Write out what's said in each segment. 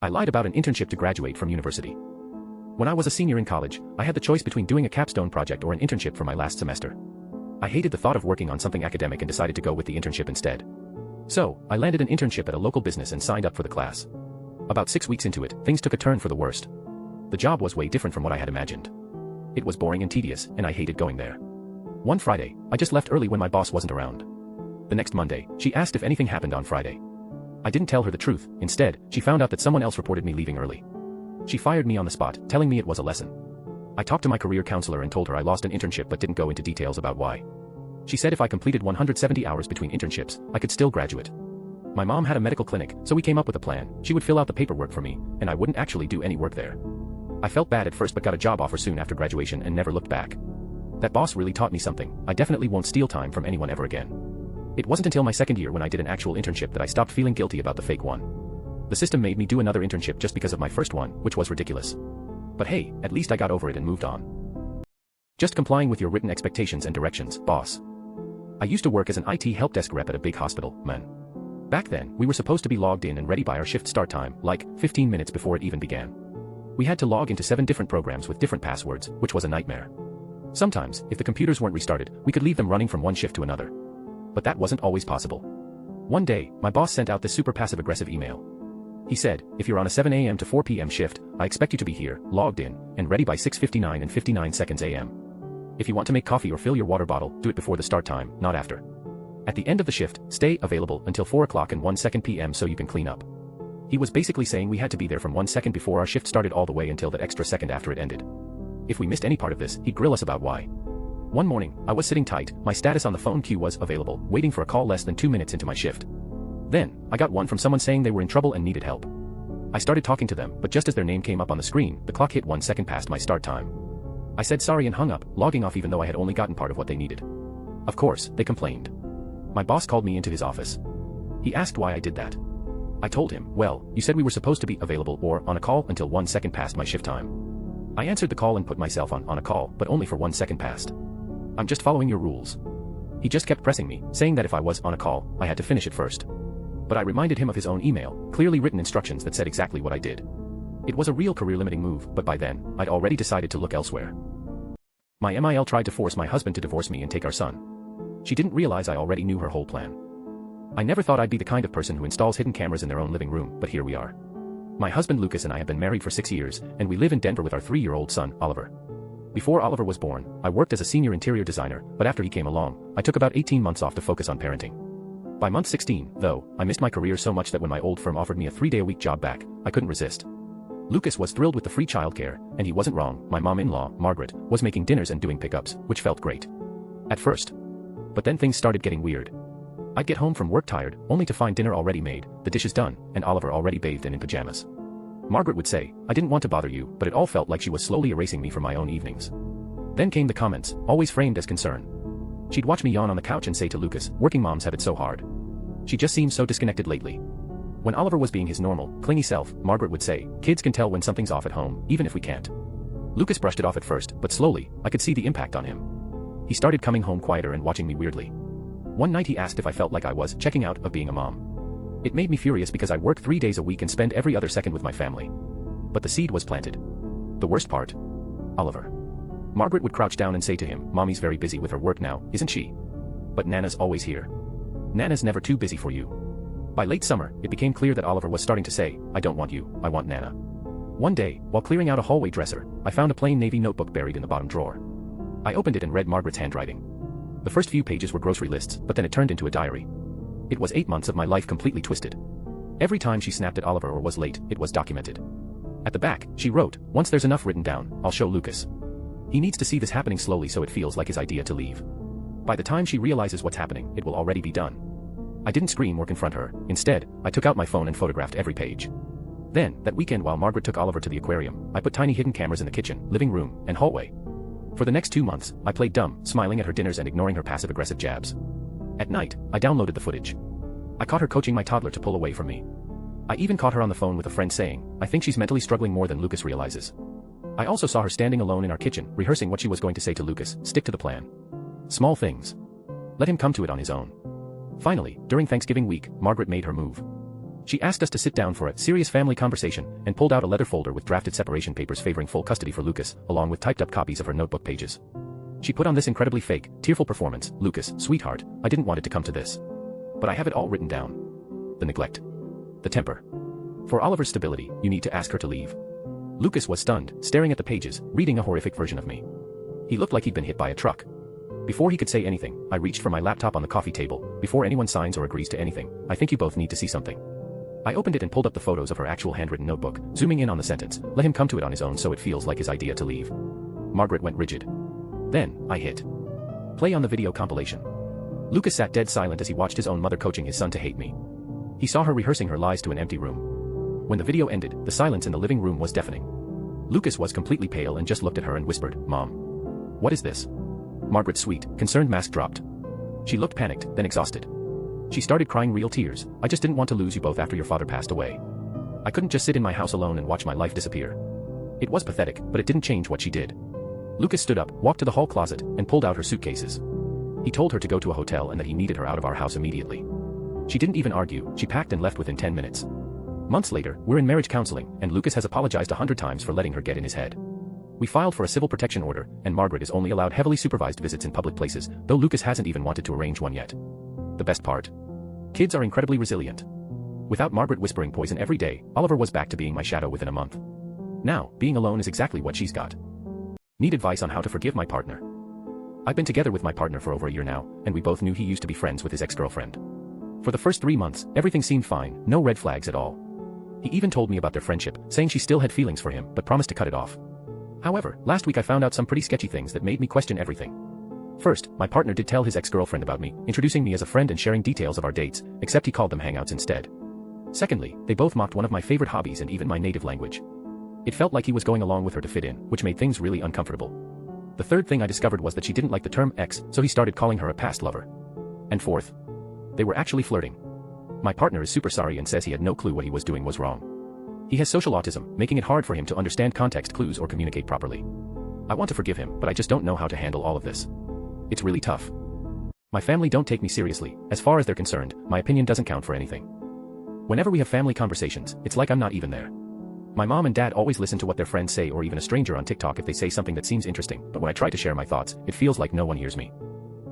I lied about an internship to graduate from university. When I was a senior in college, I had the choice between doing a capstone project or an internship for my last semester. I hated the thought of working on something academic and decided to go with the internship instead. So, I landed an internship at a local business and signed up for the class. About 6 weeks into it, things took a turn for the worst. The job was way different from what I had imagined. It was boring and tedious, and I hated going there. One Friday, I just left early when my boss wasn't around. The next Monday, she asked if anything happened on Friday. I didn't tell her the truth. Instead, she found out that someone else reported me leaving early. She fired me on the spot, telling me it was a lesson. I talked to my career counselor and told her I lost an internship but didn't go into details about why. She said if I completed 170 hours between internships, I could still graduate. My mom had a medical clinic, so we came up with a plan. She would fill out the paperwork for me, and I wouldn't actually do any work there. I felt bad at first but got a job offer soon after graduation and never looked back. That boss really taught me something. I definitely won't steal time from anyone ever again. It wasn't until my second year when I did an actual internship that I stopped feeling guilty about the fake one. The system made me do another internship just because of my first one, which was ridiculous. But hey, at least I got over it and moved on. Just complying with your written expectations and directions, boss. I used to work as an IT help desk rep at a big hospital, man. Back then, we were supposed to be logged in and ready by our shift start time, like 15 minutes before it even began. We had to log into 7 different programs with different passwords, which was a nightmare. Sometimes, if the computers weren't restarted, we could leave them running from one shift to another. But that wasn't always possible. One day, my boss sent out this super passive-aggressive email. He said, if you're on a 7 a.m. to 4 p.m. shift, I expect you to be here, logged in, and ready by 6:59 and 59 seconds a.m. If you want to make coffee or fill your water bottle, do it before the start time, not after. At the end of the shift, stay available until 4 o'clock and 1 second p.m. so you can clean up. He was basically saying we had to be there from 1 second before our shift started all the way until that extra second after it ended. If we missed any part of this, he'd grill us about why. One morning, I was sitting tight, my status on the phone queue was available, waiting for a call less than 2 minutes into my shift. Then, I got one from someone saying they were in trouble and needed help. I started talking to them, but just as their name came up on the screen, the clock hit 1 second past my start time. I said sorry and hung up, logging off even though I had only gotten part of what they needed. Of course, they complained. My boss called me into his office. He asked why I did that. I told him, well, you said we were supposed to be available or on a call until 1 second past my shift time. I answered the call and put myself on a call, but only for 1 second past. I'm just following your rules. He just kept pressing me, saying that if I was on a call, I had to finish it first. But I reminded him of his own email, clearly written instructions that said exactly what I did. It was a real career-limiting move, but by then, I'd already decided to look elsewhere. My MIL tried to force my husband to divorce me and take our son. She didn't realize I already knew her whole plan. I never thought I'd be the kind of person who installs hidden cameras in their own living room, but here we are. My husband Lucas and I have been married for 6 years, and we live in Denver with our 3-year-old son, Oliver. Before Oliver was born, I worked as a senior interior designer, but after he came along, I took about 18 months off to focus on parenting. By month 16, though, I missed my career so much that when my old firm offered me a 3-day-a-week job back, I couldn't resist. Lucas was thrilled with the free childcare, and he wasn't wrong. My mom-in-law, Margaret, was making dinners and doing pickups, which felt great. At first. But then things started getting weird. I'd get home from work tired, only to find dinner already made, the dishes done, and Oliver already bathed and in pajamas. Margaret would say, I didn't want to bother you, but it all felt like she was slowly erasing me from my own evenings. Then came the comments, always framed as concern. She'd watch me yawn on the couch and say to Lucas, working moms have it so hard. She just seems so disconnected lately. When Oliver was being his normal, clingy self, Margaret would say, kids can tell when something's off at home, even if we can't. Lucas brushed it off at first, but slowly, I could see the impact on him. He started coming home quieter and watching me weirdly. One night he asked if I felt like I was checking out of being a mom. It made me furious because I work 3 days a week and spend every other second with my family. But the seed was planted. The worst part? Oliver. Margaret would crouch down and say to him, Mommy's very busy with her work now, isn't she? But Nana's always here. Nana's never too busy for you. By late summer, it became clear that Oliver was starting to say, I don't want you, I want Nana. One day, while clearing out a hallway dresser, I found a plain navy notebook buried in the bottom drawer. I opened it and read Margaret's handwriting. The first few pages were grocery lists, but then it turned into a diary. It was 8 months of my life completely twisted. Every time she snapped at Oliver or was late, it was documented. At the back, she wrote, once there's enough written down, I'll show Lucas. He needs to see this happening slowly so it feels like his idea to leave. By the time she realizes what's happening, it will already be done. I didn't scream or confront her. Instead, I took out my phone and photographed every page. Then, that weekend while Margaret took Oliver to the aquarium, I put tiny hidden cameras in the kitchen, living room, and hallway. For the next 2 months, I played dumb, smiling at her dinners and ignoring her passive-aggressive jabs. At night, I downloaded the footage. I caught her coaching my toddler to pull away from me. I even caught her on the phone with a friend saying, I think she's mentally struggling more than Lucas realizes. I also saw her standing alone in our kitchen, rehearsing what she was going to say to Lucas, stick to the plan. Small things. Let him come to it on his own. Finally, during Thanksgiving week, Margaret made her move. She asked us to sit down for a serious family conversation and pulled out a leather folder with drafted separation papers favoring full custody for Lucas, along with typed-up copies of her notebook pages. She put on this incredibly fake, tearful performance. "Lucas, sweetheart, I didn't want it to come to this. But I have it all written down. The neglect. The temper. For Oliver's stability, you need to ask her to leave." Lucas was stunned, staring at the pages, reading a horrific version of me. He looked like he'd been hit by a truck. Before he could say anything, I reached for my laptop on the coffee table. "Before anyone signs or agrees to anything, I think you both need to see something." I opened it and pulled up the photos of her actual handwritten notebook, zooming in on the sentence, "Let him come to it on his own so it feels like his idea to leave." Margaret went rigid. Then, I hit play on the video compilation. Lucas sat dead silent as he watched his own mother coaching his son to hate me. He saw her rehearsing her lies to an empty room. When the video ended, the silence in the living room was deafening. Lucas was completely pale and just looked at her and whispered, "Mom. What is this?" Margaret's sweet, concerned mask dropped. She looked panicked, then exhausted. She started crying real tears. "I just didn't want to lose you both after your father passed away. I couldn't just sit in my house alone and watch my life disappear." It was pathetic, but it didn't change what she did. Lucas stood up, walked to the hall closet, and pulled out her suitcases. He told her to go to a hotel and that he needed her out of our house immediately. She didn't even argue. She packed and left within 10 minutes. Months later, we're in marriage counseling, and Lucas has apologized 100 times for letting her get in his head. We filed for a civil protection order, and Margaret is only allowed heavily supervised visits in public places, though Lucas hasn't even wanted to arrange one yet. The best part? Kids are incredibly resilient. Without Margaret whispering poison every day, Oliver was back to being my shadow within a month. Now, being alone is exactly what she's got. Need advice on how to forgive my partner. I've been together with my partner for over a year now, and we both knew he used to be friends with his ex-girlfriend. For the first 3 months, everything seemed fine, no red flags at all. He even told me about their friendship, saying she still had feelings for him, but promised to cut it off. However, last week I found out some pretty sketchy things that made me question everything. First, my partner did tell his ex-girlfriend about me, introducing me as a friend and sharing details of our dates, except he called them hangouts instead. Secondly, they both mocked one of my favorite hobbies and even my native language. It felt like he was going along with her to fit in, which made things really uncomfortable. The third thing I discovered was that she didn't like the term ex, so he started calling her a past lover. And fourth, they were actually flirting. My partner is super sorry and says he had no clue what he was doing was wrong. He has social autism, making it hard for him to understand context clues or communicate properly. I want to forgive him, but I just don't know how to handle all of this. It's really tough. My family don't take me seriously. As far as they're concerned, my opinion doesn't count for anything. Whenever we have family conversations, it's like I'm not even there. My mom and dad always listen to what their friends say or even a stranger on TikTok if they say something that seems interesting, but when I try to share my thoughts, it feels like no one hears me.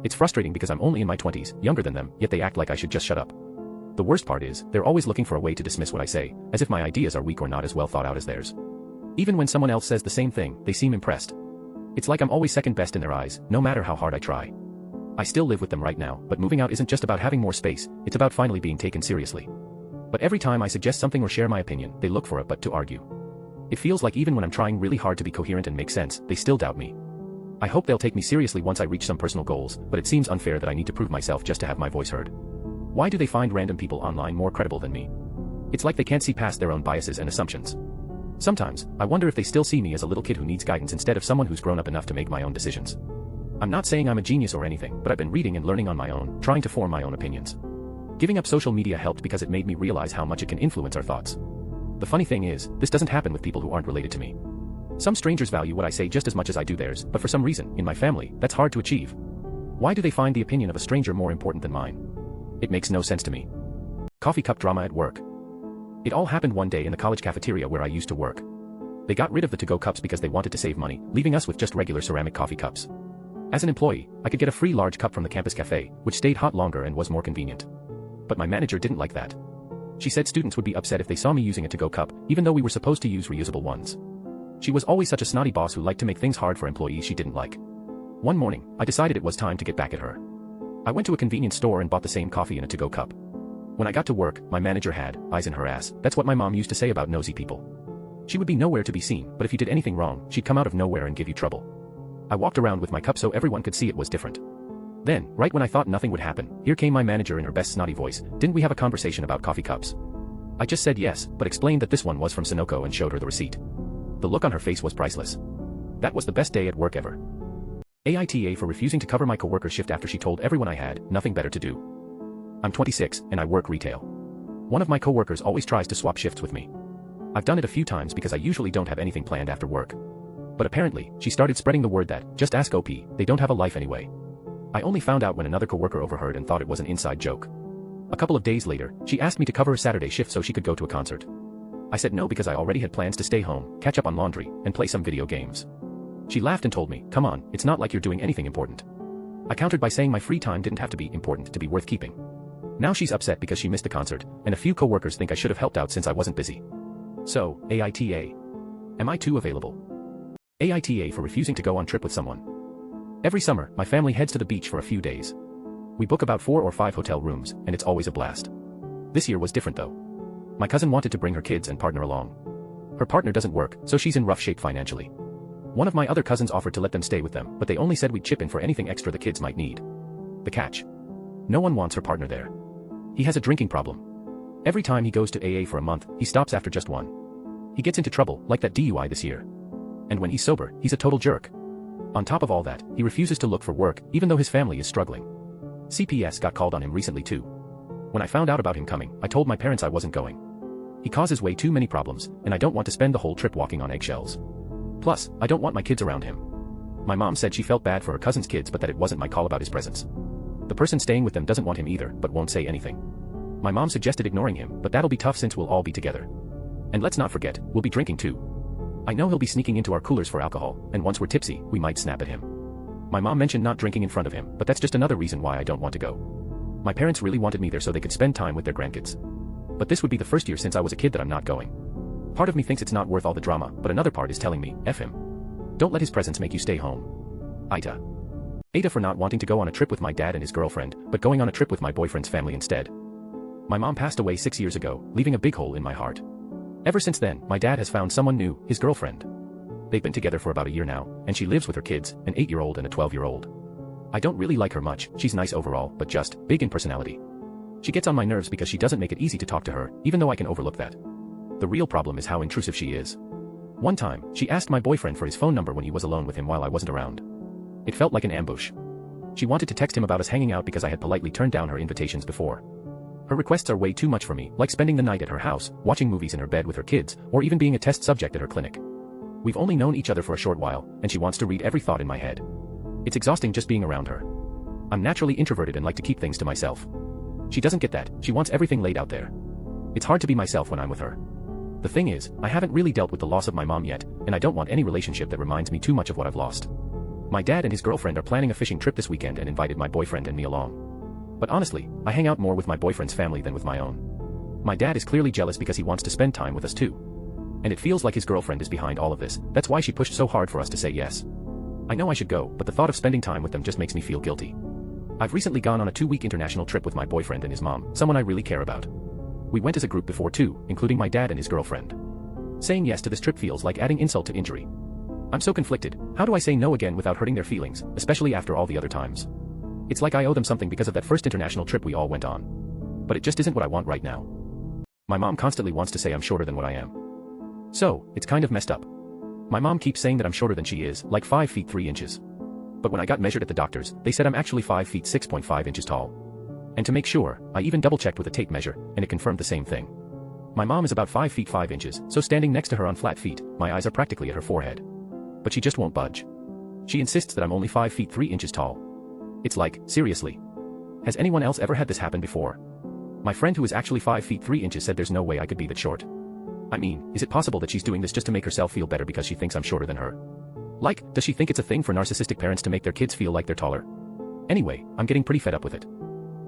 It's frustrating because I'm only in my 20s, younger than them, yet they act like I should just shut up. The worst part is, they're always looking for a way to dismiss what I say, as if my ideas are weak or not as well thought out as theirs. Even when someone else says the same thing, they seem impressed. It's like I'm always second best in their eyes, no matter how hard I try. I still live with them right now, but moving out isn't just about having more space, it's about finally being taken seriously. But every time I suggest something or share my opinion, they look for a but to argue. It feels like even when I'm trying really hard to be coherent and make sense, they still doubt me. I hope they'll take me seriously once I reach some personal goals, but it seems unfair that I need to prove myself just to have my voice heard. Why do they find random people online more credible than me? It's like they can't see past their own biases and assumptions. Sometimes, I wonder if they still see me as a little kid who needs guidance instead of someone who's grown up enough to make my own decisions. I'm not saying I'm a genius or anything, but I've been reading and learning on my own, trying to form my own opinions. Giving up social media helped because it made me realize how much it can influence our thoughts. The funny thing is, this doesn't happen with people who aren't related to me. Some strangers value what I say just as much as I do theirs, but for some reason, in my family, that's hard to achieve. Why do they find the opinion of a stranger more important than mine? It makes no sense to me. Coffee cup drama at work. It all happened one day in the college cafeteria where I used to work. They got rid of the to-go cups because they wanted to save money, leaving us with just regular ceramic coffee cups. As an employee, I could get a free large cup from the campus cafe, which stayed hot longer and was more convenient. But my manager didn't like that. She said students would be upset if they saw me using a to-go cup, even though we were supposed to use reusable ones. She was always such a snotty boss who liked to make things hard for employees she didn't like. One morning, I decided it was time to get back at her. I went to a convenience store and bought the same coffee in a to-go cup. When I got to work, my manager had eyes in her ass. That's what my mom used to say about nosy people. She would be nowhere to be seen, but if you did anything wrong, she'd come out of nowhere and give you trouble. I walked around with my cup so everyone could see it was different. Then, right when I thought nothing would happen, here came my manager in her best snotty voice. "Didn't we have a conversation about coffee cups?" I just said yes, but explained that this one was from Sunoco and showed her the receipt. The look on her face was priceless. That was the best day at work ever. AITA for refusing to cover my coworker's shift after she told everyone I had nothing better to do. I'm 26, and I work retail. One of my coworkers always tries to swap shifts with me. I've done it a few times because I usually don't have anything planned after work. But apparently, she started spreading the word that, just ask OP, they don't have a life anyway. I only found out when another coworker overheard and thought it was an inside joke. A couple of days later, she asked me to cover a Saturday shift so she could go to a concert. I said no because I already had plans to stay home, catch up on laundry, and play some video games. She laughed and told me, "Come on, it's not like you're doing anything important." I countered by saying my free time didn't have to be important to be worth keeping. Now she's upset because she missed the concert, and a few coworkers think I should have helped out since I wasn't busy. So, AITA. Am I too available? AITA for refusing to go on trip with someone. Every summer, my family heads to the beach for a few days. We book about 4 or 5 hotel rooms, and it's always a blast. This year was different though. My cousin wanted to bring her kids and partner along. Her partner doesn't work, so she's in rough shape financially. One of my other cousins offered to let them stay with them, but they only said we'd chip in for anything extra the kids might need. The catch. No one wants her partner there. He has a drinking problem. Every time he goes to AA for a month, he stops after just one. He gets into trouble, like that DUI this year. And when he's sober, he's a total jerk. On top of all that, he refuses to look for work, even though his family is struggling. CPS got called on him recently too. When I found out about him coming, I told my parents I wasn't going. He causes way too many problems, and I don't want to spend the whole trip walking on eggshells. Plus, I don't want my kids around him. My mom said she felt bad for her cousin's kids but that it wasn't my call about his presence. The person staying with them doesn't want him either, but won't say anything. My mom suggested ignoring him, but that'll be tough since we'll all be together. And let's not forget, we'll be drinking too. I know he'll be sneaking into our coolers for alcohol, and once we're tipsy, we might snap at him. My mom mentioned not drinking in front of him, but that's just another reason why I don't want to go. My parents really wanted me there so they could spend time with their grandkids. But this would be the first year since I was a kid that I'm not going. Part of me thinks it's not worth all the drama, but another part is telling me, F him. Don't let his presence make you stay home. AITA. AITA for not wanting to go on a trip with my dad and his girlfriend, but going on a trip with my boyfriend's family instead. My mom passed away 6 years ago, leaving a big hole in my heart. Ever since then, my dad has found someone new, his girlfriend. They've been together for about a year now, and she lives with her kids, an 8-year-old and a 12-year-old. I don't really like her much, she's nice overall, but just big in personality. She gets on my nerves because she doesn't make it easy to talk to her, even though I can overlook that. The real problem is how intrusive she is. One time, she asked my boyfriend for his phone number when he was alone with him while I wasn't around. It felt like an ambush. She wanted to text him about us hanging out because I had politely turned down her invitations before. Her requests are way too much for me, like spending the night at her house, watching movies in her bed with her kids, or even being a test subject at her clinic. We've only known each other for a short while, and she wants to read every thought in my head. It's exhausting just being around her. I'm naturally introverted and like to keep things to myself. She doesn't get that, she wants everything laid out there. It's hard to be myself when I'm with her. The thing is, I haven't really dealt with the loss of my mom yet, and I don't want any relationship that reminds me too much of what I've lost. My dad and his girlfriend are planning a fishing trip this weekend and invited my boyfriend and me along. But honestly, I hang out more with my boyfriend's family than with my own. My dad is clearly jealous because he wants to spend time with us too. And it feels like his girlfriend is behind all of this, that's why she pushed so hard for us to say yes. I know I should go, but the thought of spending time with them just makes me feel guilty. I've recently gone on a 2-week international trip with my boyfriend and his mom, someone I really care about. We went as a group before too, including my dad and his girlfriend. Saying yes to this trip feels like adding insult to injury. I'm so conflicted, how do I say no again without hurting their feelings, especially after all the other times? It's like I owe them something because of that first international trip we all went on. But it just isn't what I want right now. My mom constantly wants to say I'm shorter than what I am. So, it's kind of messed up. My mom keeps saying that I'm shorter than she is, like 5 feet 3 inches. But when I got measured at the doctor's, they said I'm actually 5 feet 6.5 inches tall. And to make sure, I even double-checked with a tape measure, and it confirmed the same thing. My mom is about 5 feet 5 inches, so standing next to her on flat feet, my eyes are practically at her forehead. But she just won't budge. She insists that I'm only 5 feet 3 inches tall. It's like, seriously. Has anyone else ever had this happen before? My friend who is actually 5 feet 3 inches said there's no way I could be that short. I mean, is it possible that she's doing this just to make herself feel better because she thinks I'm shorter than her? Like, does she think it's a thing for narcissistic parents to make their kids feel like they're taller? Anyway, I'm getting pretty fed up with it.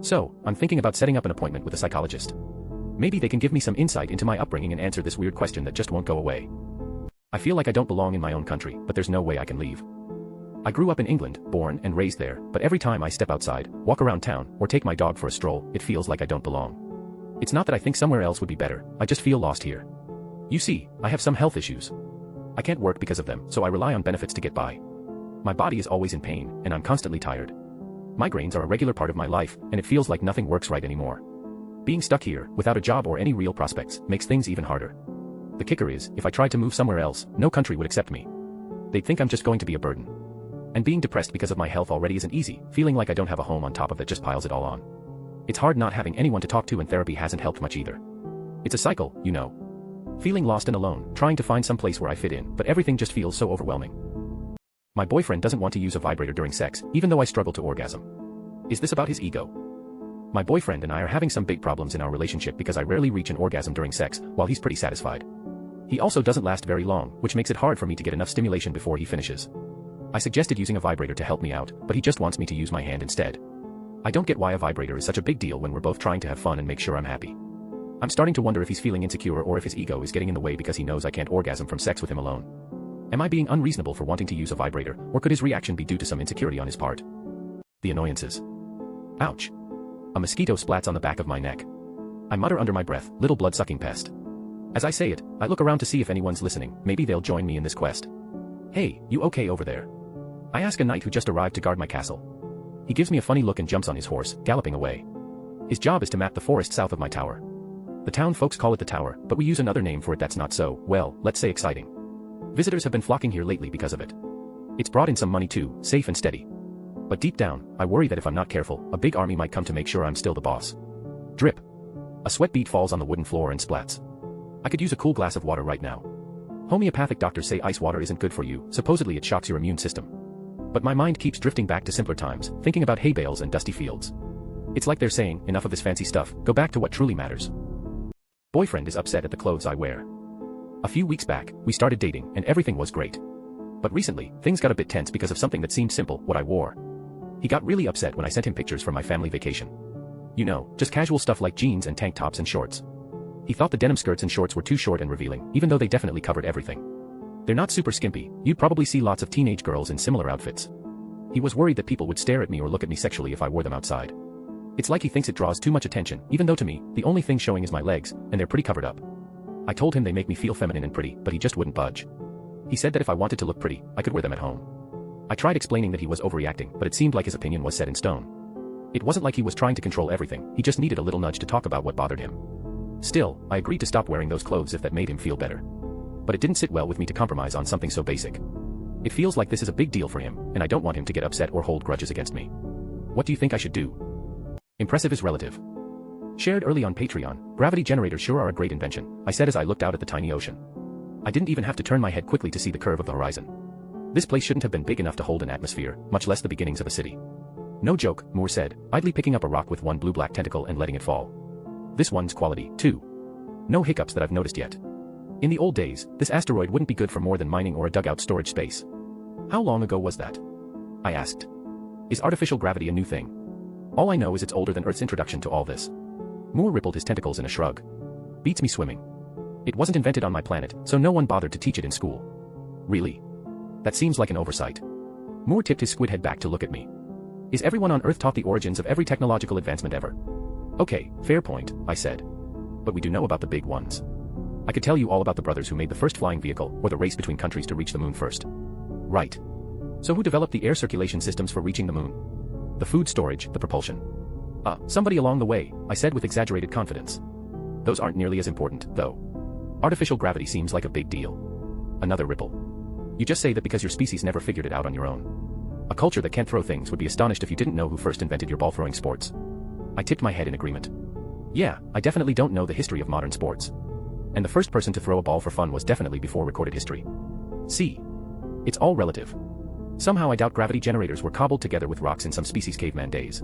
So, I'm thinking about setting up an appointment with a psychologist. Maybe they can give me some insight into my upbringing and answer this weird question that just won't go away. I feel like I don't belong in my own country, but there's no way I can leave. I grew up in England, born and raised there, but every time I step outside, walk around town, or take my dog for a stroll, it feels like I don't belong. It's not that I think somewhere else would be better, I just feel lost here. You see, I have some health issues. I can't work because of them, so I rely on benefits to get by. My body is always in pain, and I'm constantly tired. Migraines are a regular part of my life, and it feels like nothing works right anymore. Being stuck here, without a job or any real prospects, makes things even harder. The kicker is, if I tried to move somewhere else, no country would accept me. They'd think I'm just going to be a burden. And being depressed because of my health already isn't easy, feeling like I don't have a home on top of that just piles it all on. It's hard not having anyone to talk to, and therapy hasn't helped much either. It's a cycle, you know. Feeling lost and alone, trying to find some place where I fit in, but everything just feels so overwhelming. My boyfriend doesn't want to use a vibrator during sex, even though I struggle to orgasm. Is this about his ego? My boyfriend and I are having some big problems in our relationship because I rarely reach an orgasm during sex, while he's pretty satisfied. He also doesn't last very long, which makes it hard for me to get enough stimulation before he finishes. I suggested using a vibrator to help me out, but he just wants me to use my hand instead. I don't get why a vibrator is such a big deal when we're both trying to have fun and make sure I'm happy. I'm starting to wonder if he's feeling insecure or if his ego is getting in the way because he knows I can't orgasm from sex with him alone. Am I being unreasonable for wanting to use a vibrator, or could his reaction be due to some insecurity on his part? The annoyances. Ouch. A mosquito splats on the back of my neck. I mutter under my breath, little blood-sucking pest. As I say it, I look around to see if anyone's listening, maybe they'll join me in this quest. Hey, you okay over there? I ask a knight who just arrived to guard my castle. He gives me a funny look and jumps on his horse, galloping away. His job is to map the forest south of my tower. The town folks call it the tower, but we use another name for it that's not so, well, let's say exciting. Visitors have been flocking here lately because of it. It's brought in some money too, safe and steady. But deep down, I worry that if I'm not careful, a big army might come to make sure I'm still the boss. Drip. A sweat bead falls on the wooden floor and splats. I could use a cool glass of water right now. Homeopathic doctors say ice water isn't good for you, supposedly it shocks your immune system. But my mind keeps drifting back to simpler times, thinking about hay bales and dusty fields. It's like they're saying, enough of this fancy stuff, go back to what truly matters. Boyfriend is upset at the clothes I wear. A few weeks back, we started dating, and everything was great. But recently, things got a bit tense because of something that seemed simple, what I wore. He got really upset when I sent him pictures from my family vacation. You know, just casual stuff like jeans and tank tops and shorts. He thought the denim skirts and shorts were too short and revealing, even though they definitely covered everything. They're not super skimpy, you'd probably see lots of teenage girls in similar outfits. He was worried that people would stare at me or look at me sexually if I wore them outside. It's like he thinks it draws too much attention, even though to me, the only thing showing is my legs, and they're pretty covered up. I told him they make me feel feminine and pretty, but he just wouldn't budge. He said that if I wanted to look pretty, I could wear them at home. I tried explaining that he was overreacting, but it seemed like his opinion was set in stone. It wasn't like he was trying to control everything, he just needed a little nudge to talk about what bothered him. Still, I agreed to stop wearing those clothes if that made him feel better. But it didn't sit well with me to compromise on something so basic. It feels like this is a big deal for him, and I don't want him to get upset or hold grudges against me. What do you think I should do? Impressive is relative. Shared early on Patreon, gravity generators sure are a great invention, I said as I looked out at the tiny ocean. I didn't even have to turn my head quickly to see the curve of the horizon. This place shouldn't have been big enough to hold an atmosphere, much less the beginnings of a city. No joke, Moore said, idly picking up a rock with one blue-black tentacle and letting it fall. This one's quality, too. No hiccups that I've noticed yet. In the old days, this asteroid wouldn't be good for more than mining or a dugout storage space. How long ago was that? I asked. Is artificial gravity a new thing? All I know is it's older than Earth's introduction to all this. Moore rippled his tentacles in a shrug. Beats me swimming. It wasn't invented on my planet, so no one bothered to teach it in school. Really? That seems like an oversight. Moore tipped his squid head back to look at me. Is everyone on Earth taught the origins of every technological advancement ever? Okay, fair point, I said. But we do know about the big ones. I could tell you all about the brothers who made the first flying vehicle, or the race between countries to reach the moon first. Right. So who developed the air circulation systems for reaching the moon? The food storage, the propulsion. Somebody along the way, I said with exaggerated confidence. Those aren't nearly as important, though. Artificial gravity seems like a big deal. Another ripple. You just say that because your species never figured it out on your own. A culture that can't throw things would be astonished if you didn't know who first invented your ball-throwing sports. I tipped my head in agreement. Yeah, I definitely don't know the history of modern sports. And the first person to throw a ball for fun was definitely before recorded history. See? It's all relative. Somehow I doubt gravity generators were cobbled together with rocks in some species caveman days.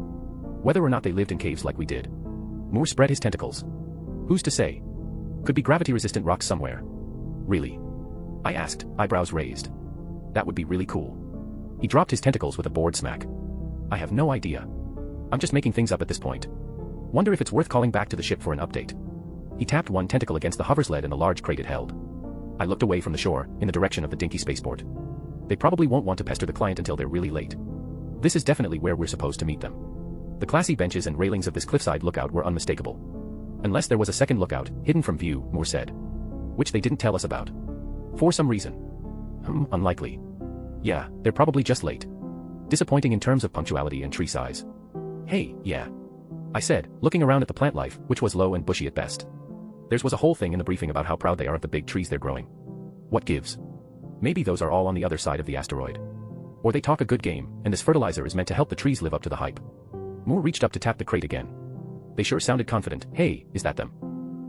Whether or not they lived in caves like we did. Moore spread his tentacles. Who's to say? Could be gravity-resistant rocks somewhere. Really? I asked, eyebrows raised. That would be really cool. He dropped his tentacles with a bored smack. I have no idea. I'm just making things up at this point. Wonder if it's worth calling back to the ship for an update. He tapped one tentacle against the hover sled and the large crate it held. I looked away from the shore, in the direction of the dinky spaceport. They probably won't want to pester the client until they're really late. This is definitely where we're supposed to meet them. The classy benches and railings of this cliffside lookout were unmistakable. Unless there was a second lookout, hidden from view, Moore said. Which they didn't tell us about. For some reason. Unlikely. Yeah, they're probably just late. Disappointing in terms of punctuality and tree size. Hey, yeah. I said, looking around at the plant life, which was low and bushy at best. There was a whole thing in the briefing about how proud they are of the big trees they're growing. What gives? Maybe those are all on the other side of the asteroid. Or they talk a good game, and this fertilizer is meant to help the trees live up to the hype. Moore reached up to tap the crate again. They sure sounded confident. Hey, is that them?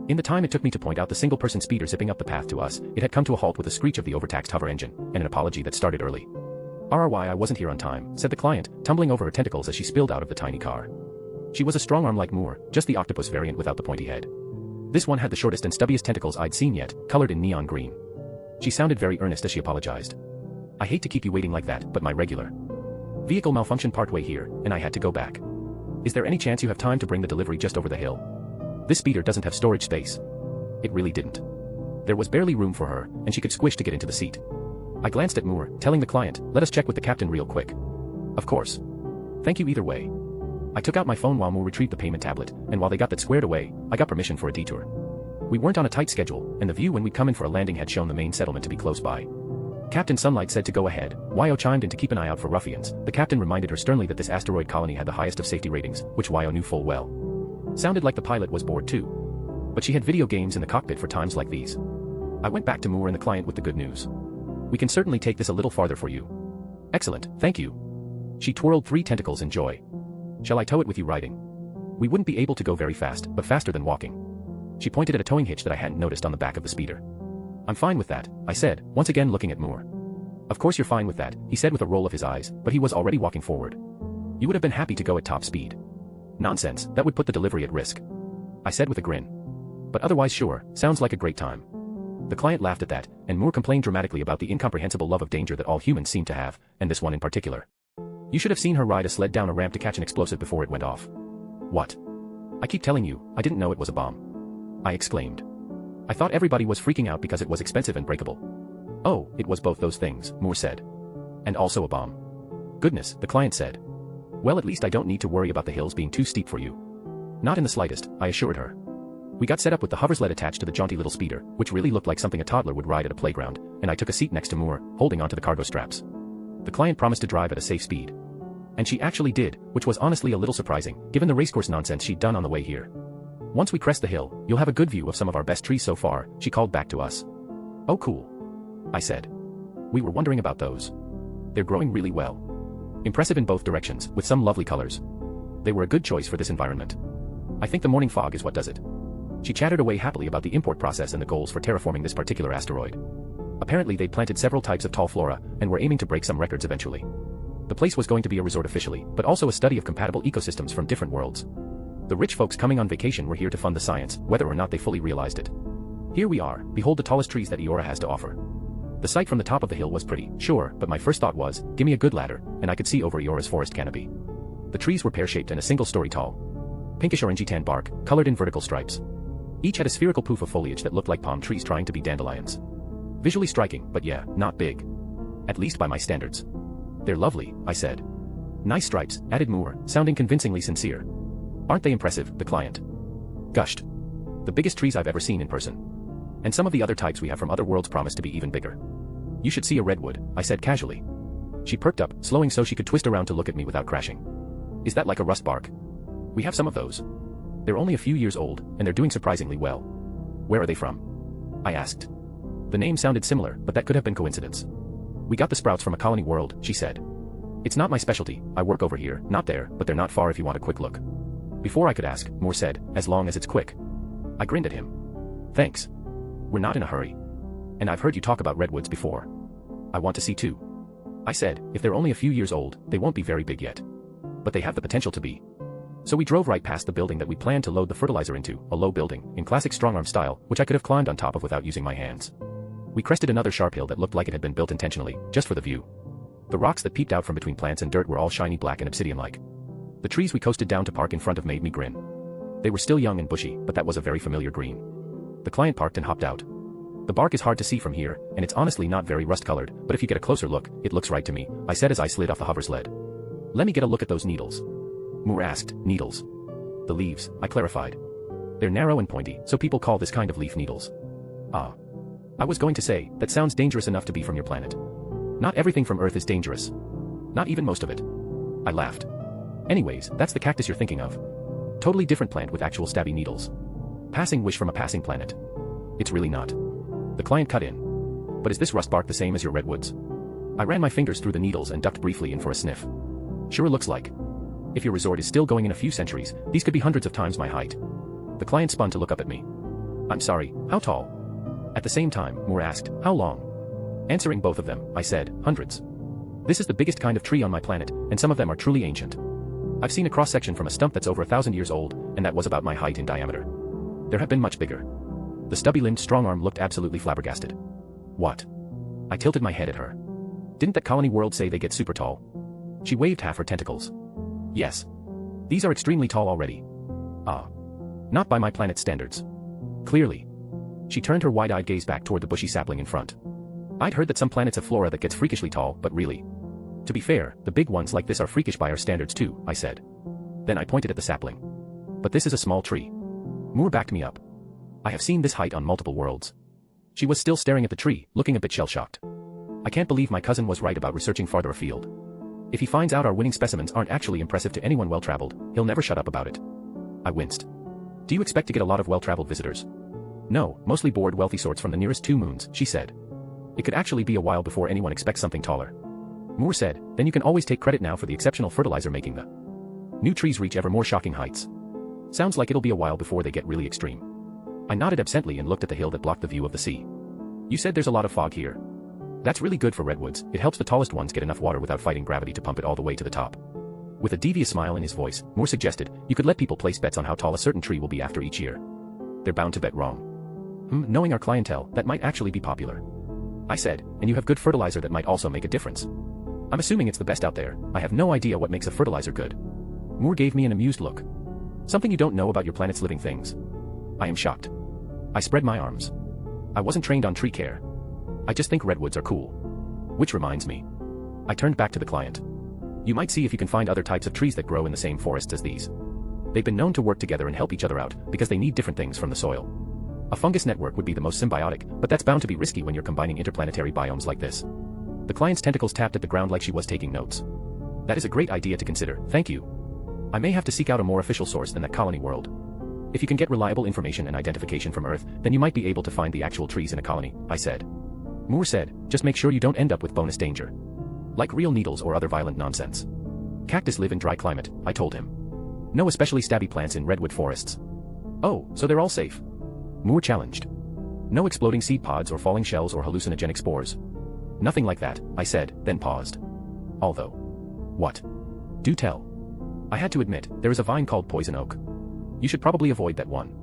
In the time it took me to point out the single-person speeder zipping up the path to us, it had come to a halt with a screech of the overtaxed hover engine, and an apology that started early. RRY I wasn't here on time, said the client, tumbling over her tentacles as she spilled out of the tiny car. She was a strong arm like Moore, just the octopus variant without the pointy head. This one had the shortest and stubbiest tentacles I'd seen yet, colored in neon green. She sounded very earnest as she apologized. I hate to keep you waiting like that, but my regular vehicle malfunctioned partway here, and I had to go back. Is there any chance you have time to bring the delivery just over the hill? This speeder doesn't have storage space. It really didn't. There was barely room for her, and she could squish to get into the seat. I glanced at Moore, telling the client, let us check with the captain real quick. Of course. Thank you either way. I took out my phone while Moore retrieved the payment tablet, and while they got that squared away, I got permission for a detour. We weren't on a tight schedule, and the view when we'd come in for a landing had shown the main settlement to be close by. Captain Sunlight said to go ahead. Yo chimed in to keep an eye out for ruffians. The captain reminded her sternly that this asteroid colony had the highest of safety ratings, which Yo knew full well. Sounded like the pilot was bored too. But she had video games in the cockpit for times like these. I went back to Moore and the client with the good news. We can certainly take this a little farther for you. Excellent, thank you. She twirled 3 tentacles in joy. Shall I tow it with you riding? We wouldn't be able to go very fast, but faster than walking. She pointed at a towing hitch that I hadn't noticed on the back of the speeder. I'm fine with that, I said, once again looking at Moore. Of course you're fine with that, he said with a roll of his eyes, but he was already walking forward. You would have been happy to go at top speed. Nonsense, that would put the delivery at risk. I said with a grin. But otherwise sure, sounds like a great time. The client laughed at that, and Moore complained dramatically about the incomprehensible love of danger that all humans seem to have, and this one in particular. You should have seen her ride a sled down a ramp to catch an explosive before it went off. What? I keep telling you, I didn't know it was a bomb. I exclaimed. I thought everybody was freaking out because it was expensive and breakable. Oh, it was both those things, Moore said. And also a bomb. Goodness, the client said. Well, at least I don't need to worry about the hills being too steep for you. Not in the slightest, I assured her. We got set up with the hover sled attached to the jaunty little speeder, which really looked like something a toddler would ride at a playground, and I took a seat next to Moore, holding onto the cargo straps. The client promised to drive at a safe speed. And she actually did, which was honestly a little surprising, given the racecourse nonsense she'd done on the way here. Once we crest the hill, you'll have a good view of some of our best trees so far, she called back to us. Oh cool. I said. We were wondering about those. They're growing really well. Impressive in both directions, with some lovely colors. They were a good choice for this environment. I think the morning fog is what does it. She chattered away happily about the import process and the goals for terraforming this particular asteroid. Apparently they'd planted several types of tall flora, and were aiming to break some records eventually. The place was going to be a resort officially, but also a study of compatible ecosystems from different worlds. The rich folks coming on vacation were here to fund the science, whether or not they fully realized it. Here we are, behold the tallest trees that AITA has to offer. The sight from the top of the hill was pretty, sure, but my first thought was, give me a good ladder, and I could see over AITA's forest canopy. The trees were pear-shaped and a single story tall. Pinkish orangey tan bark, colored in vertical stripes. Each had a spherical poof of foliage that looked like palm trees trying to be dandelions. Visually striking, but yeah, not big. At least by my standards. They're lovely, I said. Nice stripes, added Moore, sounding convincingly sincere. Aren't they impressive, the client gushed. The biggest trees I've ever seen in person. And some of the other types we have from other worlds promise to be even bigger. You should see a redwood, I said casually. She perked up, slowing so she could twist around to look at me without crashing. Is that like a rust bark? We have some of those. They're only a few years old, and they're doing surprisingly well. Where are they from? I asked. The name sounded similar, but that could have been coincidence. We got the sprouts from a colony world, she said. It's not my specialty, I work over here, not there, but they're not far if you want a quick look. Before I could ask, Moore said, as long as it's quick. I grinned at him. Thanks. We're not in a hurry. And I've heard you talk about redwoods before. I want to see too. I said, if they're only a few years old, they won't be very big yet. But they have the potential to be. So we drove right past the building that we planned to load the fertilizer into, a low building, in classic strong-arm style, which I could have climbed on top of without using my hands. We crested another sharp hill that looked like it had been built intentionally, just for the view. The rocks that peeped out from between plants and dirt were all shiny black and obsidian-like. The trees we coasted down to park in front of made me grin. They were still young and bushy, but that was a very familiar green. The client parked and hopped out. The bark is hard to see from here, and it's honestly not very rust-colored, but if you get a closer look, it looks right to me, I said as I slid off the hover sled. Let me get a look at those needles. Moore asked, needles. The leaves, I clarified. They're narrow and pointy, so people call this kind of leaf needles. Ah. I was going to say, that sounds dangerous enough to be from your planet. Not everything from Earth is dangerous. Not even most of it. I laughed. Anyways, that's the cactus you're thinking of. Totally different plant with actual stabby needles. Passing wish from a passing planet. It's really not. The client cut in. But is this rust bark the same as your redwoods? I ran my fingers through the needles and ducked briefly in for a sniff. Sure looks like. If your resort is still going in a few centuries, these could be hundreds of times my height. The client spun to look up at me. I'm sorry, how tall? At the same time, Moore asked, how long? Answering both of them, I said, hundreds. This is the biggest kind of tree on my planet, and some of them are truly ancient. I've seen a cross-section from a stump that's over 1,000 years old, and that was about my height in diameter. There have been much bigger. The stubby-limbed strong arm looked absolutely flabbergasted. What? I tilted my head at her. Didn't that colony world say they get super tall? She waved half her tentacles. Yes. These are extremely tall already. Ah. Not by my planet's standards. Clearly. She turned her wide-eyed gaze back toward the bushy sapling in front. I'd heard that some planets have flora that gets freakishly tall, but really. To be fair, the big ones like this are freakish by our standards too, I said. Then I pointed at the sapling. But this is a small tree. Moore backed me up. I have seen this height on multiple worlds. She was still staring at the tree, looking a bit shell-shocked. I can't believe my cousin was right about researching farther afield. If he finds out our winning specimens aren't actually impressive to anyone well-traveled, he'll never shut up about it. I winced. Do you expect to get a lot of well-traveled visitors? No, mostly bored wealthy sorts from the nearest 2 moons, she said. It could actually be a while before anyone expects something taller. Moore said, then you can always take credit now for the exceptional fertilizer making the new trees reach ever more shocking heights. Sounds like it'll be a while before they get really extreme. I nodded absently and looked at the hill that blocked the view of the sea. You said there's a lot of fog here. That's really good for redwoods, it helps the tallest ones get enough water without fighting gravity to pump it all the way to the top. With a devious smile in his voice, Moore suggested, you could let people place bets on how tall a certain tree will be after each year. They're bound to bet wrong. Knowing our clientele, that might actually be popular. I said, and you have good fertilizer that might also make a difference. I'm assuming it's the best out there, I have no idea what makes a fertilizer good. Moore gave me an amused look. Something you don't know about your planet's living things. I am shocked. I spread my arms. I wasn't trained on tree care. I just think redwoods are cool. Which reminds me. I turned back to the client. You might see if you can find other types of trees that grow in the same forests as these. They've been known to work together and help each other out, because they need different things from the soil. A fungus network would be the most symbiotic, but that's bound to be risky when you're combining interplanetary biomes like this. The client's tentacles tapped at the ground like she was taking notes. That is a great idea to consider, thank you. I may have to seek out a more official source than that colony world. If you can get reliable information and identification from Earth, then you might be able to find the actual trees in a colony, I said. Moore said, just make sure you don't end up with bonus danger. Like real needles or other violent nonsense. Cactus live in dry climate, I told him. No especially stabby plants in redwood forests. Oh, so they're all safe? Moore challenged. No exploding seed pods or falling shells or hallucinogenic spores. Nothing like that, I said, then paused. Although. What? Do tell. I had to admit, there is a vine called poison oak. You should probably avoid that one.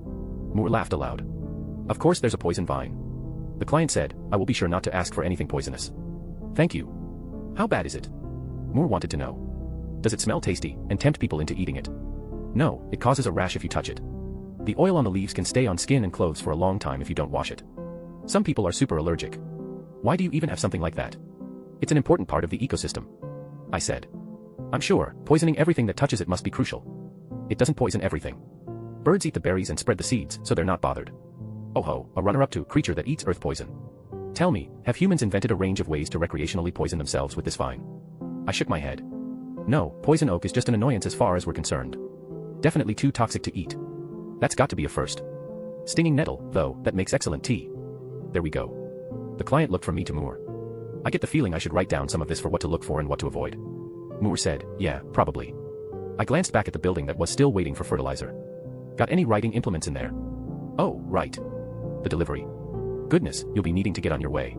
Moore laughed aloud. Of course there's a poison vine. The client said, I will be sure not to ask for anything poisonous. Thank you. How bad is it? Moore wanted to know. Does it smell tasty and tempt people into eating it? No, it causes a rash if you touch it. The oil on the leaves can stay on skin and clothes for a long time if you don't wash it. Some people are super allergic. Why do you even have something like that? It's an important part of the ecosystem. I said. I'm sure, poisoning everything that touches it must be crucial. It doesn't poison everything. Birds eat the berries and spread the seeds, so they're not bothered. Oh ho, a runner-up to a creature that eats earth poison. Tell me, have humans invented a range of ways to recreationally poison themselves with this vine? I shook my head. No, poison oak is just an annoyance as far as we're concerned. Definitely too toxic to eat. That's got to be a first. Stinging nettle, though, that makes excellent tea. There we go. The client looked from me to Moore. I get the feeling I should write down some of this for what to look for and what to avoid. Moore said, yeah, probably. I glanced back at the building that was still waiting for fertilizer. Got any writing implements in there? Oh, right. The delivery. Goodness, you'll be needing to get on your way.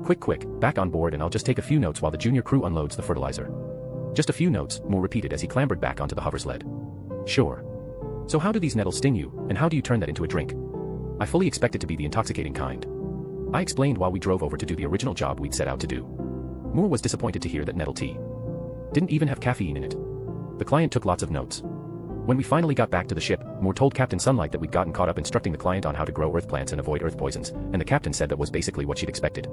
Quick, back on board and I'll just take a few notes while the junior crew unloads the fertilizer. Just a few notes, Moore repeated as he clambered back onto the hover sled. Sure. So how do these nettles sting you, and how do you turn that into a drink? I fully expect it to be the intoxicating kind. I explained while we drove over to do the original job we'd set out to do. Moore was disappointed to hear that nettle tea didn't even have caffeine in it. The client took lots of notes. When we finally got back to the ship, Moore told Captain Sunlight that we'd gotten caught up instructing the client on how to grow earth plants and avoid earth poisons, and the captain said that was basically what she'd expected.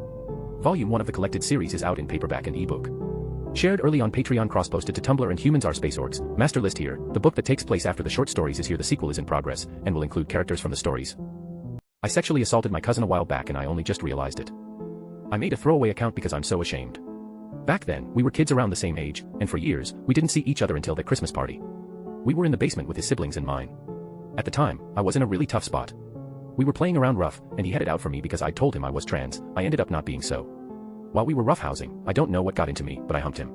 Volume 1 of the collected series is out in paperback and ebook. Shared early on Patreon, cross-posted to Tumblr, and Humans Are Space Orcs. Master list here, the book that takes place after the short stories is here, the sequel is in progress, and will include characters from the stories. I sexually assaulted my cousin a while back and I only just realized it. I made a throwaway account because I'm so ashamed. Back then, we were kids around the same age, and for years, we didn't see each other until their Christmas party. We were in the basement with his siblings and mine. At the time, I was in a really tough spot. We were playing around rough, and he headed out for me because I told him I was trans. I ended up not being so. While we were roughhousing, I don't know what got into me, but I humped him.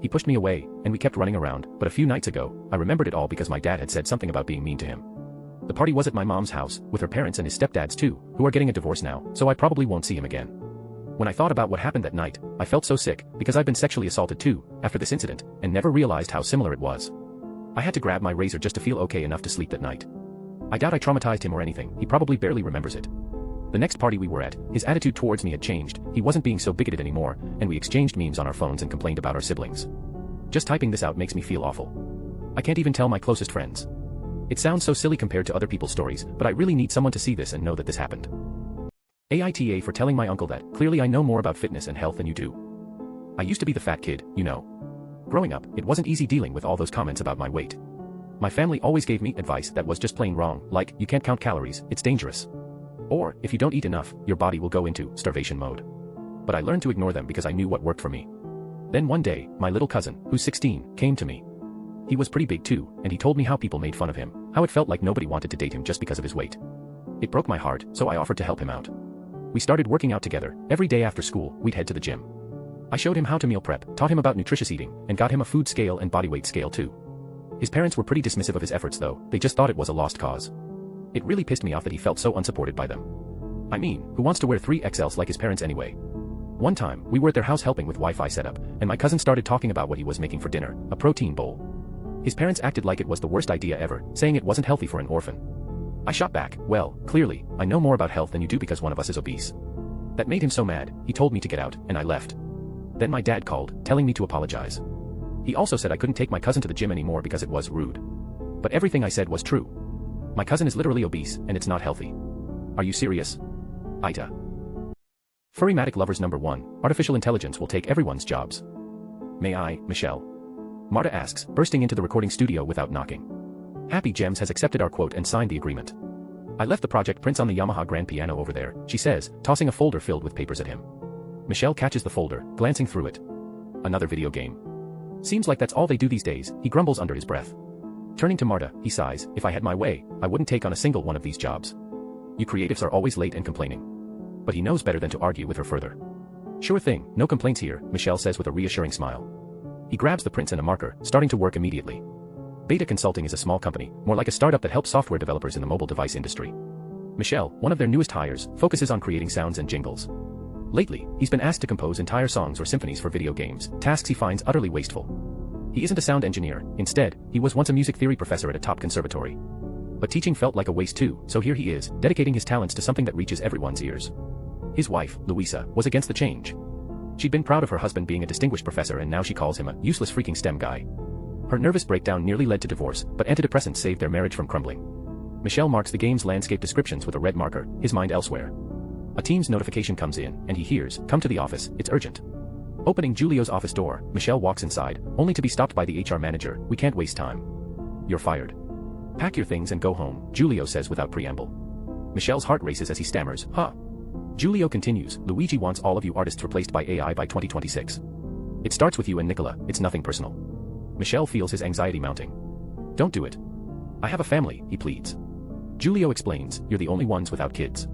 He pushed me away, and we kept running around, but a few nights ago, I remembered it all because my dad had said something about being mean to him. The party was at my mom's house, with her parents and his stepdads too, who are getting a divorce now, so I probably won't see him again. When I thought about what happened that night, I felt so sick, because I've been sexually assaulted too, after this incident, and never realized how similar it was. I had to grab my razor just to feel okay enough to sleep that night. I doubt I traumatized him or anything, he probably barely remembers it. The next party we were at, his attitude towards me had changed, he wasn't being so bigoted anymore, and we exchanged memes on our phones and complained about our siblings. Just typing this out makes me feel awful. I can't even tell my closest friends. It sounds so silly compared to other people's stories, but I really need someone to see this and know that this happened. AITA for telling my uncle that, clearly I know more about fitness and health than you do. I used to be the fat kid, you know. Growing up, it wasn't easy dealing with all those comments about my weight. My family always gave me advice that was just plain wrong, like, you can't count calories, it's dangerous. Or, if you don't eat enough, your body will go into starvation mode. But I learned to ignore them because I knew what worked for me. Then one day, my little cousin, who's 16, came to me. He was pretty big too, and he told me how people made fun of him, how it felt like nobody wanted to date him just because of his weight. It broke my heart, so I offered to help him out. We started working out together. Every day after school, we'd head to the gym. I showed him how to meal prep, taught him about nutritious eating, and got him a food scale and body weight scale too. His parents were pretty dismissive of his efforts though, they just thought it was a lost cause. It really pissed me off that he felt so unsupported by them. I mean, who wants to wear 3XLs like his parents anyway? One time, we were at their house helping with Wi-Fi setup, and my cousin started talking about what he was making for dinner, a protein bowl. His parents acted like it was the worst idea ever, saying it wasn't healthy for an orphan. I shot back, well, clearly, I know more about health than you do because one of us is obese. That made him so mad, he told me to get out, and I left. Then my dad called, telling me to apologize. He also said I couldn't take my cousin to the gym anymore because it was rude. But everything I said was true. My cousin is literally obese, and it's not healthy. Are you serious? AITA. Furrymatic lovers number 1, artificial intelligence will take everyone's jobs. May I, Michelle? Marta asks, bursting into the recording studio without knocking. Happy Gems has accepted our quote and signed the agreement. I left the project prints on the Yamaha grand piano over there, she says, tossing a folder filled with papers at him. Michelle catches the folder, glancing through it. Another video game. Seems like that's all they do these days, he grumbles under his breath. Turning to Marta, he sighs, if I had my way, I wouldn't take on a single one of these jobs. You creatives are always late and complaining. But he knows better than to argue with her further. Sure thing, no complaints here, Michelle says with a reassuring smile. He grabs the prints and a marker, starting to work immediately. Beta Consulting is a small company, more like a startup that helps software developers in the mobile device industry. Michelle, one of their newest hires, focuses on creating sounds and jingles. Lately, he's been asked to compose entire songs or symphonies for video games, tasks he finds utterly wasteful. He isn't a sound engineer, instead, he was once a music theory professor at a top conservatory. But teaching felt like a waste too, so here he is, dedicating his talents to something that reaches everyone's ears. His wife, Louisa, was against the change. She'd been proud of her husband being a distinguished professor and now she calls him a useless freaking STEM guy. Her nervous breakdown nearly led to divorce, but antidepressants saved their marriage from crumbling. Michelle marks the game's landscape descriptions with a red marker, his mind elsewhere. A Teams notification comes in, and he hears, come to the office, it's urgent. Opening Julio's office door, Michelle walks inside, only to be stopped by the HR manager, we can't waste time. You're fired. Pack your things and go home, Julio says without preamble. Michelle's heart races as he stammers, huh? Julio continues, Luigi wants all of you artists replaced by AI by 2026. It starts with you and Nicola, it's nothing personal. Michelle feels his anxiety mounting. Don't do it. I have a family, he pleads. Julio explains, you're the only ones without kids.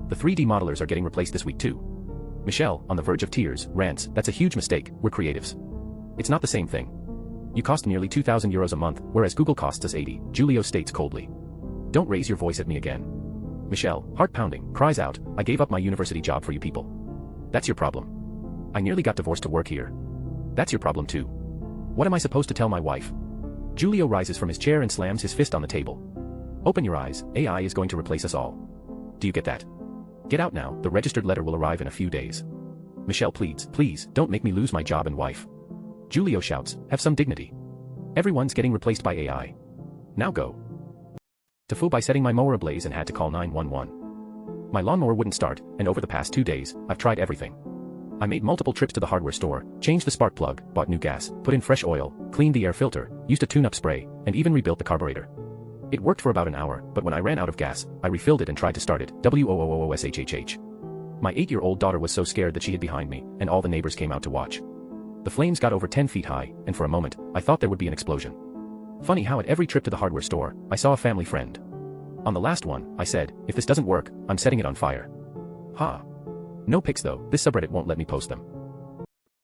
The 3D modelers are getting replaced this week too. Michelle, on the verge of tears, rants, that's a huge mistake, we're creatives. It's not the same thing. You cost nearly €2,000 a month, whereas Google costs us 80, Julio states coldly. Don't raise your voice at me again. Michelle, heart pounding, cries out, I gave up my university job for you people. That's your problem. I nearly got divorced to work here. That's your problem too. What am I supposed to tell my wife? Julio rises from his chair and slams his fist on the table. Open your eyes, AI is going to replace us all. Do you get that? Get out now, the registered letter will arrive in a few days. Michelle pleads, please, don't make me lose my job and wife. Julio shouts, have some dignity. Everyone's getting replaced by AI. Now go. Tofu by setting my mower ablaze and had to call 911. My lawnmower wouldn't start, and over the past 2 days, I've tried everything. I made multiple trips to the hardware store, changed the spark plug, bought new gas, put in fresh oil, cleaned the air filter, used a tune-up spray, and even rebuilt the carburetor. It worked for about an hour, but when I ran out of gas, I refilled it and tried to start it, WOOOOSHHH. My 8-year-old daughter was so scared that she hid behind me, and all the neighbors came out to watch. The flames got over 10 feet high, and for a moment, I thought there would be an explosion. Funny how at every trip to the hardware store, I saw a family friend. On the last one, I said, if this doesn't work, I'm setting it on fire. Ha. No pics though, this subreddit won't let me post them.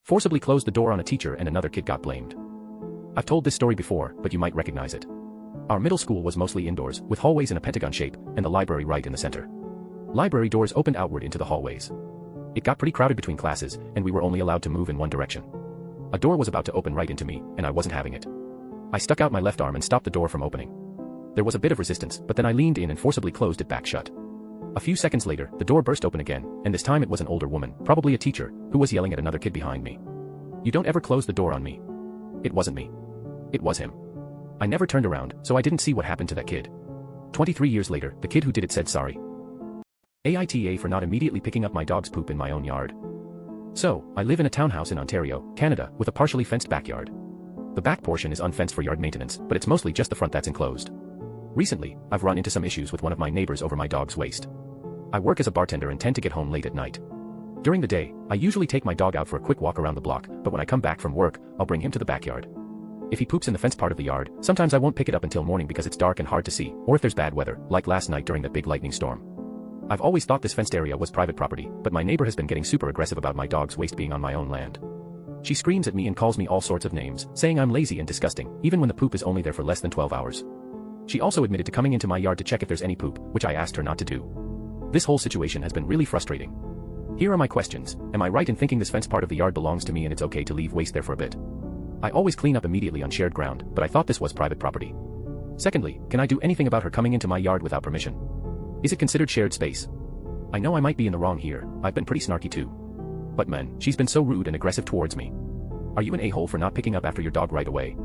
Forcibly closed the door on a teacher and another kid got blamed. I've told this story before, but you might recognize it. Our middle school was mostly indoors, with hallways in a pentagon shape, and the library right in the center. Library doors opened outward into the hallways. It got pretty crowded between classes, and we were only allowed to move in one direction. A door was about to open right into me, and I wasn't having it. I stuck out my left arm and stopped the door from opening. There was a bit of resistance, but then I leaned in and forcibly closed it back shut. A few seconds later, the door burst open again, and this time it was an older woman, probably a teacher, who was yelling at another kid behind me. "You don't ever close the door on me." It wasn't me. It was him. I never turned around, so I didn't see what happened to that kid. 23 years later, the kid who did it said sorry. AITA for not immediately picking up my dog's poop in my own yard. So, I live in a townhouse in Ontario, Canada, with a partially fenced backyard. The back portion is unfenced for yard maintenance, but it's mostly just the front that's enclosed. Recently, I've run into some issues with one of my neighbors over my dog's waste. I work as a bartender and tend to get home late at night. During the day, I usually take my dog out for a quick walk around the block, but when I come back from work, I'll bring him to the backyard. If he poops in the fenced part of the yard, sometimes I won't pick it up until morning because it's dark and hard to see, or if there's bad weather, like last night during that big lightning storm. I've always thought this fenced area was private property, but my neighbor has been getting super aggressive about my dog's waste being on my own land. She screams at me and calls me all sorts of names, saying I'm lazy and disgusting, even when the poop is only there for less than 12 hours. She also admitted to coming into my yard to check if there's any poop, which I asked her not to do. This whole situation has been really frustrating. Here are my questions. Am I right in thinking this fenced part of the yard belongs to me and it's okay to leave waste there for a bit? I always clean up immediately on shared ground, but I thought this was private property. Secondly, can I do anything about her coming into my yard without permission? Is it considered shared space? I know I might be in the wrong here, I've been pretty snarky too. But man, she's been so rude and aggressive towards me. Are you an a-hole for not picking up after your dog right away?